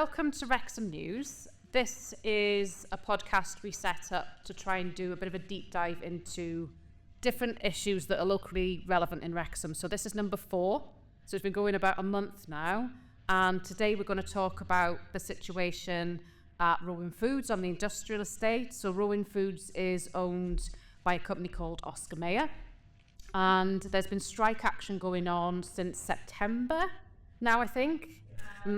welcome to Wrexham News. This is a podcast we set up to try and do a bit of a deep dive into different issues that are locally relevant in Wrexham. So this is number 4. So it's been going about a month now. And today we're going to talk about the situation at Rowan Foods on the industrial estate. So Rowan Foods is owned by a company called Oscar Mayer. And there's been strike action going on since September now, I think.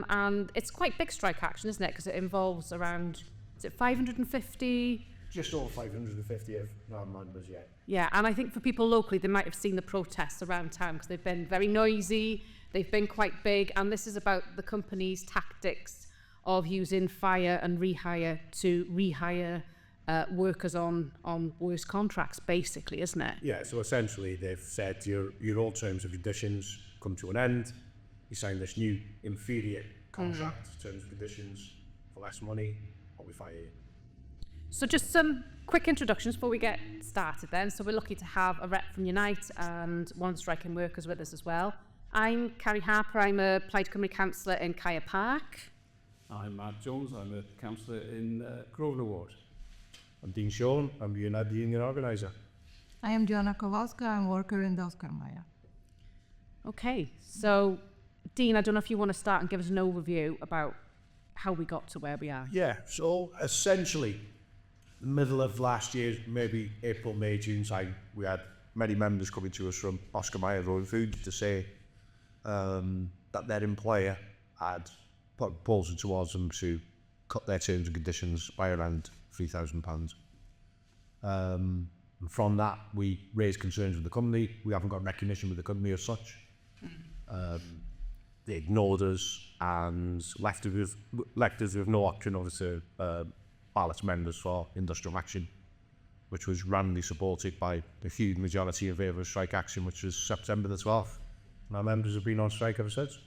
And it's quite big strike action, isn't it? Because it involves around, is it 550? Just over 550 of non-members, yeah. Yeah, and I think for people locally, they might have seen the protests around town because they've been very noisy, they've been quite big, and this is about the company's tactics of using fire and rehire to rehire workers on worse contracts, basically, isn't it? Yeah, so essentially they've said your old terms and conditions come to an end, you sign this new inferior contract, terms and conditions for less money, or we fire you. So just some quick introductions before we get started then. So we're lucky to have a rep from Unite and one of the striking workers with us as well. I'm Carrie Harper, I'm a Plaid Cymru councillor in Kaya Park. I'm Marc Jones, I'm a councillor in Grosvenor Ward. I'm Dean Shone, I'm the United Union Organiser. I am Joanna Kowalska, I'm a worker in Oscar Mayer. Okay, so Dean, I don't know if you want to start and give us an overview about how we got to where we are. Yeah, so essentially, the middle of last year, maybe April, May, June time, we had many members coming to us from Oscar Mayer Rowan Foods to say that their employer had put a proposal towards them to cut their terms and conditions by around £3,000. From that, we raised concerns with the company. We haven't got recognition with the company as such. They ignored us and left us with no option other to ballot members for industrial action, which was roundly supported by a huge majority in favour of strike action, which was September the 12th. And our members have been on strike ever since.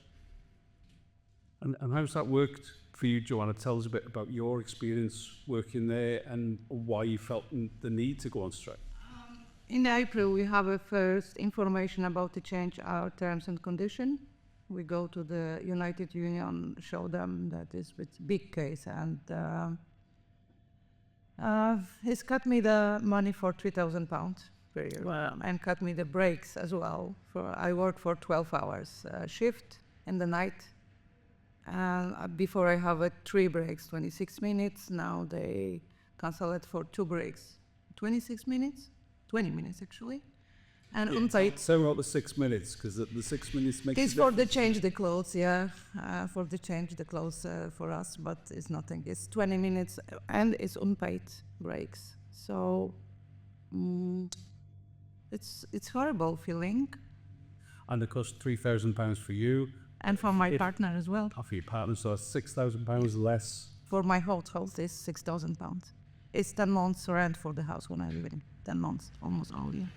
And how's that worked for you, Joanna? Tell us a bit about your experience working there and why you felt the need to go on strike. In April, we have a first information about to change our terms and condition. We go to the United Union, show them that it's a big case, and he's cut me the money for £3,000 per year. Wow. And cut me the breaks as well. I work for 12 hours shift in the night. Before I have 3 breaks, 26 minutes. Now they cancel it for 2 breaks. 26 minutes? 20 minutes actually. And unpaid. So about the 6 minutes, because the 6 minutes makes It's for the change the clothes, yeah. For the change the clothes for us, but it's nothing. It's 20 minutes and it's unpaid breaks. So it's horrible feeling. And it cost £3,000 for you. And for my partner as well. For your partner, so that's £6,000 less. For my household is £6,000. It's 10 months rent for the house when I live in. 10 months, almost all year.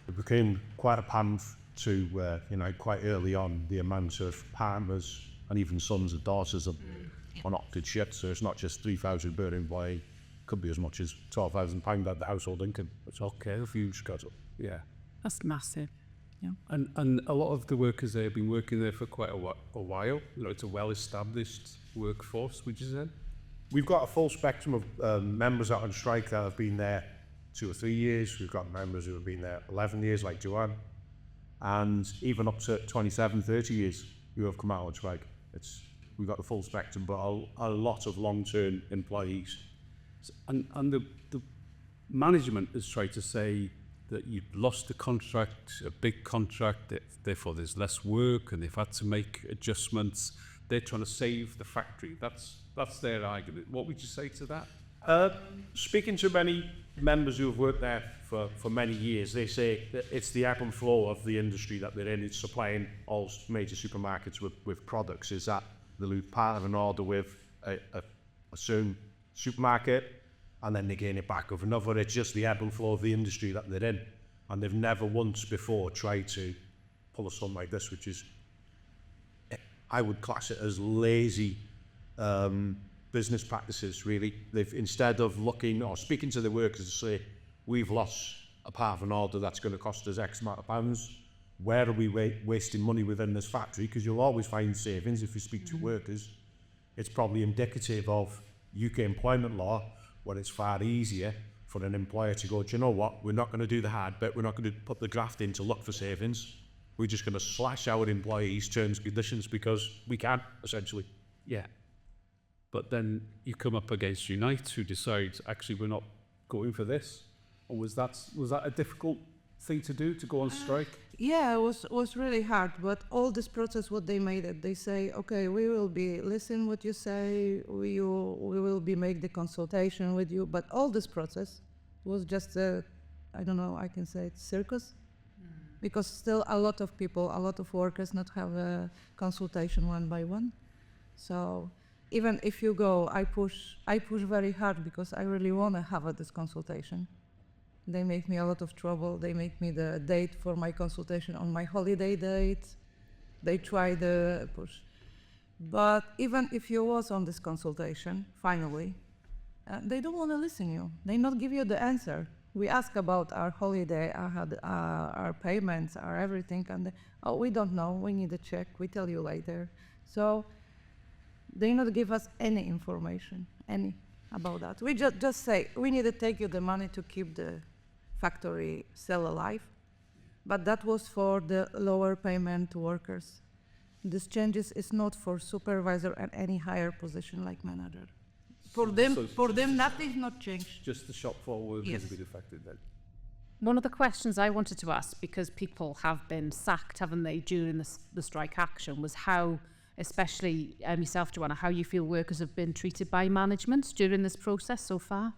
It became quite apparent to, quite early on, the amount of partners and even sons and daughters on opted shit. So it's not just 3,000 per employee, could be as much as £12,000 at the household income. It's okay, a huge cut up. Yeah. That's massive. Yeah. And a lot of the workers there have been working there for quite a while. You know, it's a well-established workforce, would you say? We've got a full spectrum of members out on strike that have been there 2 or 3 years. We've got members who have been there 11 years, like Joanne, and even up to 27, 30 years who have come out on strike. We've got the full spectrum, but a lot of long-term employees. And the management has tried to say that you've lost a contract, a big contract, therefore there's less work and they've had to make adjustments. They're trying to save the factory. That's their argument. What would you say to that? Speaking to many members who have worked there for many years, they say that it's the ebb and flow of the industry that they're in. It's supplying all major supermarkets with products. Is that they lose part of an order with a certain supermarket and then they gain it back with another. It's just the ebb and flow of the industry that they're in. And they've never once before tried to pull a stunt like this, which is, I would class it as lazy business practices, really. They've, instead of looking or speaking to the workers to say, we've lost a part of an order that's going to cost us X amount of pounds, where are we wasting money within this factory? Because you'll always find savings if you speak to workers. it's probably indicative of UK employment law, where it's far easier for an employer to go, do you know what, we're not going to do the hard bit, we're not going to put the graft in to look for savings, we're just going to slash our employees' terms and conditions because we can, essentially. Yeah. But then you come up against Unite, who decides, actually, we're not going for this. Or was that a difficult thing to do, to go on strike? Yeah, it was really hard, but all this process, what they made it, they say, okay, we will be listen what you say, we will be make the consultation with you, but all this process was just a, I don't know, I can say it's circus, because still a lot of people, a lot of workers not have a consultation one by one. So even if you go, I push very hard because I really want to have this consultation. They make me a lot of trouble. They make me the date for my consultation on my holiday date. They try to push. But even if you was on this consultation, finally, they don't want to listen to you. They not give you the answer. We ask about our holiday, our payments, our everything, and they, oh, we don't know. We need to check. We tell you later. So they not give us any information, about that. We just say, we need to take you the money to keep the factory still alive. But that was for the lower payment workers. This changes is not for supervisor and any higher position like manager. For them, nothing not changed. Just the shop floor workers Yes. have been affected then. One of the questions I wanted to ask, because people have been sacked, haven't they, during the strike action, was how, especially yourself, Joanna, how you feel workers have been treated by management during this process so far?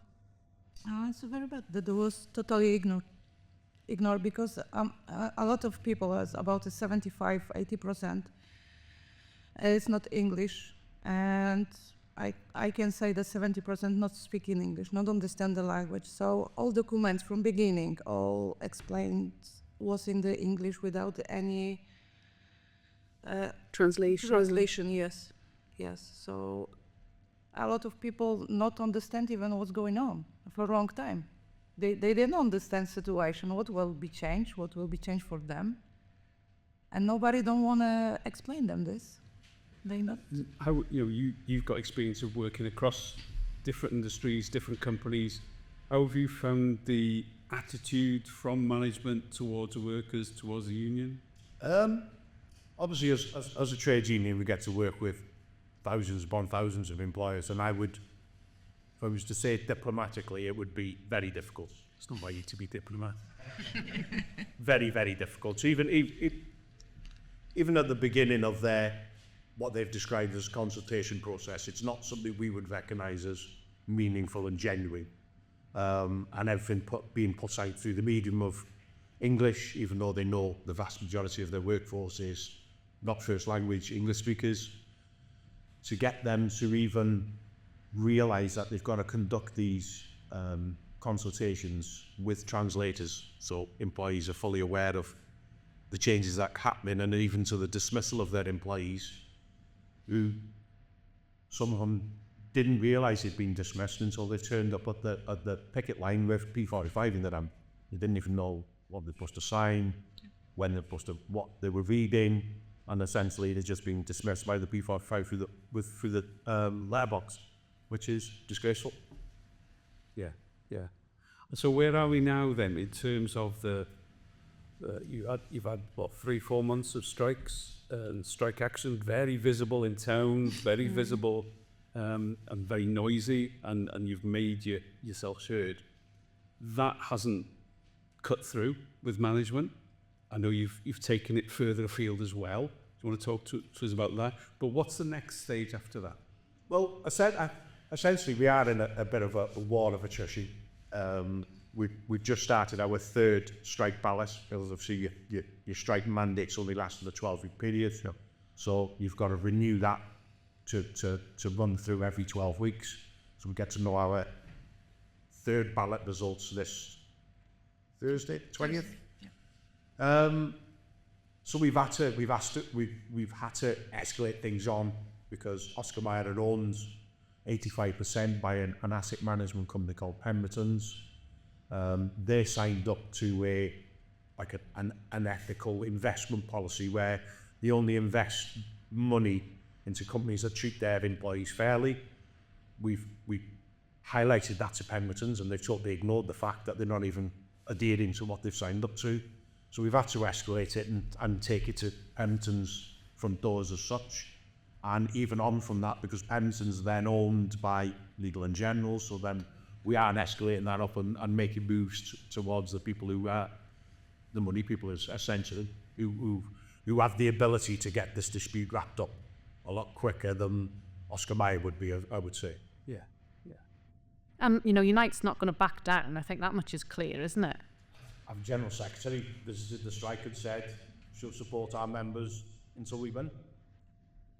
It's very bad. That was totally ignored because a lot of people, as about 75-80%, it's not English, and I can say that 70% not speaking English, not understand the language. So all documents from beginning, all explained was in the English without any translation. Yes. So a lot of people not understand even what's going on for a long time. They didn't understand situation, what will be changed for them, and nobody don't want to explain them this. They not. How, you've got experience of working across different industries, different companies. How have you found the attitude from management towards the workers, towards the union? Obviously, as a trade union, we get to work with thousands upon thousands of employers, and I would, if I was to say it diplomatically, it would be very difficult. It's not like you to be diplomat. Very, very difficult. So even at the beginning of what they've described as consultation process, it's not something we would recognise as meaningful and genuine. And everything being put out through the medium of English, even though they know the vast majority of their workforce is not first language English speakers, to get them to even realise that they've got to conduct these consultations with translators, so employees are fully aware of the changes that are happening, and even to the dismissal of their employees, who some of them didn't realise they'd been dismissed until they turned up at the picket line with P45 in their hand. They didn't even know what they're supposed to sign, when they're supposed to, what they were reading, and essentially they're just being dismissed by the P45 through the letterbox, which is disgraceful. Yeah. So where are we now then in terms of you've had what, 3-4 months of strikes and strike action, very visible in town, very visible and very noisy, and you've made yourself heard. That hasn't cut through with management. I know you've taken it further afield as well. Do you want to talk to us about that? But what's the next stage after that? Well, essentially we are in a bit of a war of attrition. We've just started our third strike ballot, because obviously your strike mandates only last for the 12-week period. Yep. So you've got to renew that to run through every 12 weeks. So we get to know our third ballot results this Thursday, 20th. Yeah. So we've had to escalate things on, because Oscar Mayer owns 85% by an asset management company called Pemberton's. They signed up to an ethical investment policy where they only invest money into companies that treat their employees fairly. We've highlighted that to Pemberton's, and they've totally ignored the fact that they're not even adhering to what they've signed up to. So we've had to escalate it and take it to Pemberton's front doors as such. And even on from that, because Pemberton's then owned by Legal and General, so then we are escalating that up and making moves towards the people who are the money people, is essentially, who have the ability to get this dispute wrapped up a lot quicker than Oscar Mayer would be, I would say. Yeah, yeah. And, you know, Unite's not going to back down. I think that much is clear, isn't it? Our General Secretary visited the strike and said she'll support our members until we win.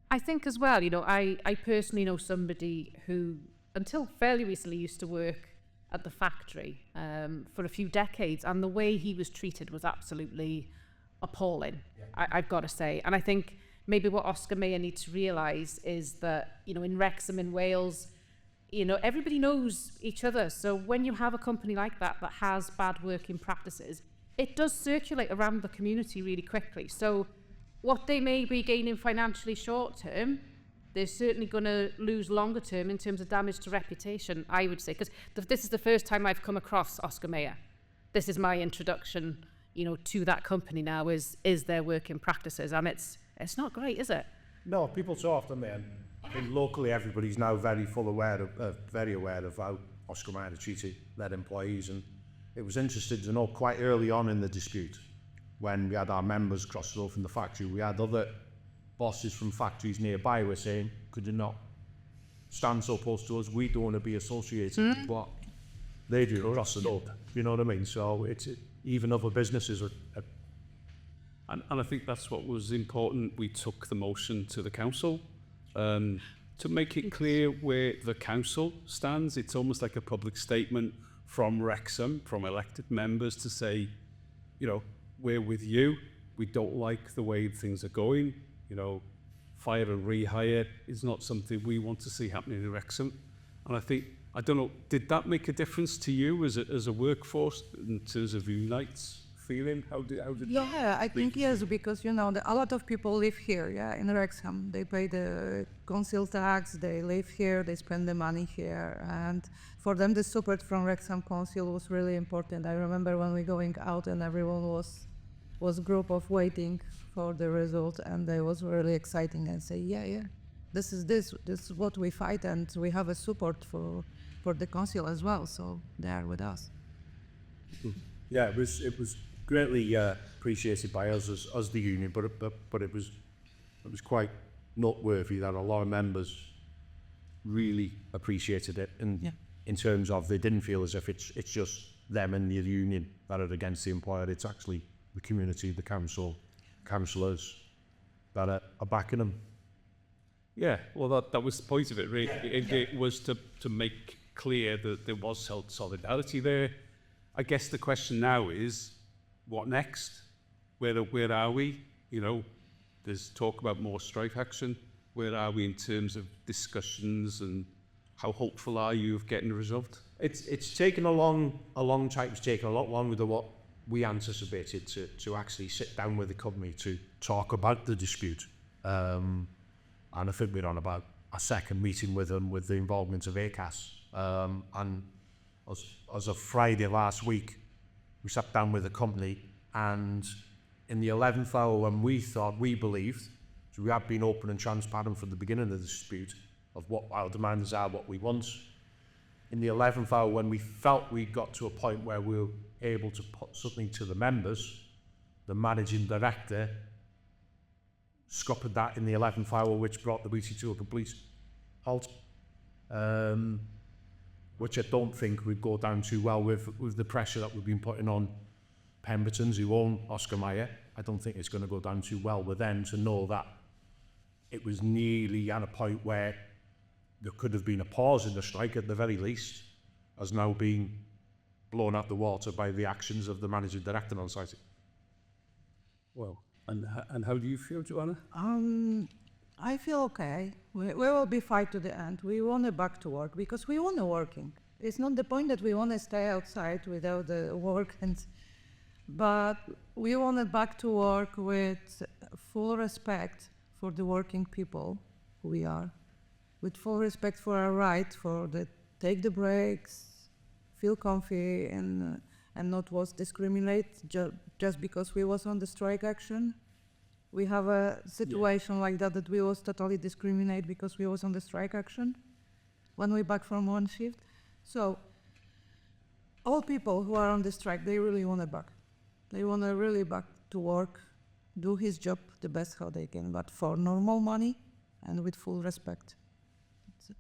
I think as well, you know, I personally know somebody who, until fairly recently, used to work at the factory for a few decades, and the way he was treated was absolutely appalling, I've got to say. And I think maybe what Oscar Mayer needs to realise is that, you know, in Wrexham, in Wales, you know, everybody knows each other. So when you have a company like that that has bad working practices, it does circulate around the community really quickly. So what they may be gaining financially short term, they're certainly going to lose longer term in terms of damage to reputation, I would say, because this is the first time I've come across Oscar Mayer. This is my introduction, you know, to that company now, is their working practices, and it's not great, is it? No, people talk, don't they? And I think locally everybody's now very aware of how Oscar Mayer treated their employees, and it was interesting to know quite early on in the dispute, when we had our members cross the road from the factory, we had other bosses from factories nearby who were saying, could you not stand so close to us? We don't want to be associated with what they do across the road. You know what I mean? So it's even other businesses are. And I think that's what was important. We took the motion to the council to make it clear where the council stands. It's almost like a public statement from Wrexham, from elected members, to say, you know, we're with you. We don't like the way things are going. You know, fire and rehire is not something we want to see happening in Wrexham. And I think, I don't know, did that make a difference to you as a workforce in terms of Unite's feeling? How did Yeah, I think yes, because, you know, a lot of people live here, in Wrexham. They pay the council tax, they live here, they spend the money here. And for them, the support from Wrexham Council was really important. I remember when we going out and everyone was group of waiting for the result, and they was really exciting and say, this is what we fight, and we have a support for the council as well, so they are with us. Yeah, it was greatly appreciated by us as the union, but it was quite noteworthy that a lot of members really appreciated it, and in terms of they didn't feel as if it's just them and the union that are against the employer. It's actually the community, the councillors that are backing them. Yeah, well, that was the point of it, really. It was to make clear that there was solidarity there. I guess the question now is, what next? Where are we? You know, there's talk about more strike action. Where are we in terms of discussions, and how hopeful are you of getting a result? It's taken a long time. It's taken a lot longer than what we anticipated to actually sit down with the company to talk about the dispute. And I think we're on about a second meeting with them with the involvement of ACAS. And as of Friday last week, we sat down with the company, and in the 11th hour when we believed, so we have been open and transparent from the beginning of the dispute of what our demands are, what we want. In the 11th hour when we felt we got to a point where we were able to put something to the members, the managing director scuppered that in the 11th hour, which brought the meeting to a complete halt, which I don't think would go down too well with the pressure that we've been putting on Pemberton's, who own Oscar Mayer. I don't think it's going to go down too well with them to know that it was nearly at a point where there could have been a pause in the strike at the very least, has now been blown out the water by the actions of the managing director on site. Well, and how do you feel, Joanna? I feel okay. We will be fight to the end. We want to back to work because we want to working. It's not the point that we want to stay outside without the work, but we want to back to work with full respect for the working people who we are, with full respect for our right for the take the breaks, feel comfy, and not was discriminate just because we was on the strike action. We have a situation like that we was totally discriminate because we was on the strike action when we back from one shift. So all people who are on the strike, they really want to back. They want to really back to work, do his job the best how they can, but for normal money and with full respect. That's it.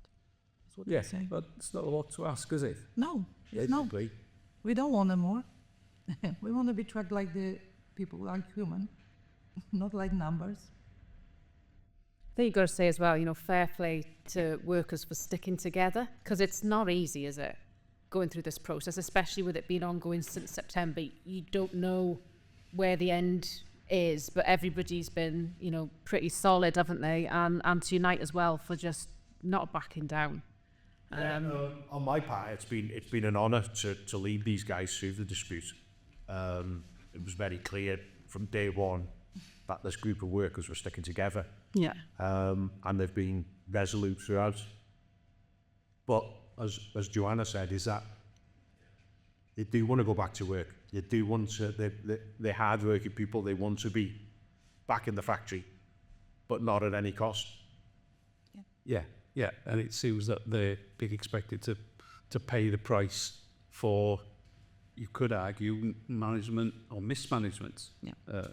That's what I say. But it's not a lot to ask, is it? No, no. We don't want them more. We want to be tracked like the people, like human, not like numbers. I think you've got to say as well, you know, fair play to workers for sticking together, because it's not easy, is it, going through this process, especially with it being ongoing since September. You don't know where the end is, but everybody's been, you know, pretty solid, haven't they? And to unite as well for just not backing down. On my part, it's been an honour to lead these guys through the dispute. It was very clear from day one that this group of workers were sticking together. Yeah. And they've been resolute throughout. But as Joanna said, is that they do want to go back to work. They do want to, they're hard-working people. They want to be back in the factory, but not at any cost. Yeah, and it seems that they're being expected to pay the price for, you could argue, management or mismanagement. Yeah.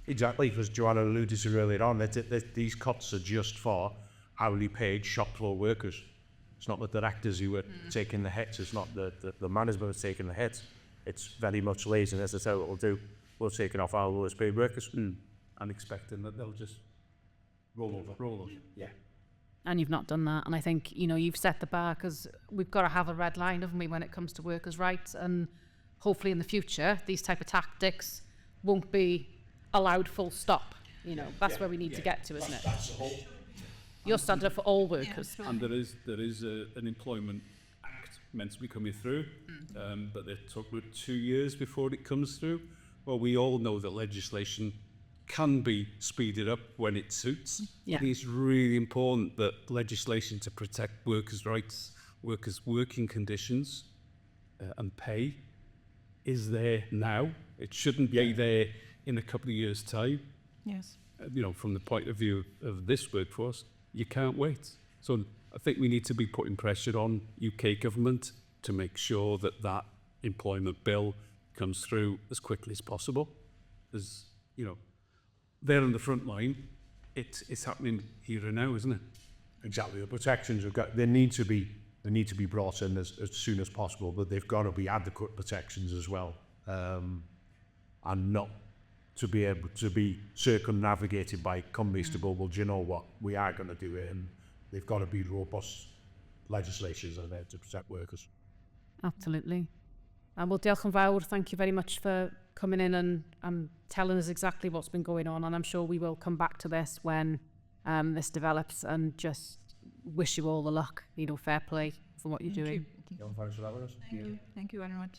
Exactly, because Joanna alluded to earlier on, that these cuts are just for hourly paid shop floor workers. It's not the directors who are taking the hits, it's not the management who's taking the hits. It's very much laziness, that's how it will do. We're taking off our lowest paid workers. And expecting that they'll just roll over. Yeah. And you've not done that. And I think, you know, you've set the bar, because we've got to have a red line, haven't we, when it comes to workers' rights. And hopefully in the future, these type of tactics won't be allowed full stop. You know, that's where we need to get to, isn't it? That's the whole. You're standing up for all workers. Yeah, And there is an employment act meant to be coming through, but they're talking about 2 years before it comes through. Well, we all know that legislation can be speeded up when it suits. Yeah. I think it's really important that legislation to protect workers' rights, workers' working conditions and pay is there now. It shouldn't be there in a couple of years' time. Yes. You know, from the point of view of this workforce, you can't wait. So I think we need to be putting pressure on UK government to make sure that that employment bill comes through as quickly as possible. As you know, they're on the front line. It's happening here and now, isn't it? Exactly. The protections they need to be brought in as soon as possible, but they've got to be adequate protections as well, and not to be able to be circumnavigated by companies to go, well, do you know what, we are going to do it, and they've got to be robust legislations are there to protect workers. Absolutely. Well, diolch yn fawr. Thank you very much for coming in and telling us exactly what's been going on. And I'm sure we will come back to this when this develops, and just wish you all the luck. You know, fair play for what you're doing. Thank you. Thank you very much.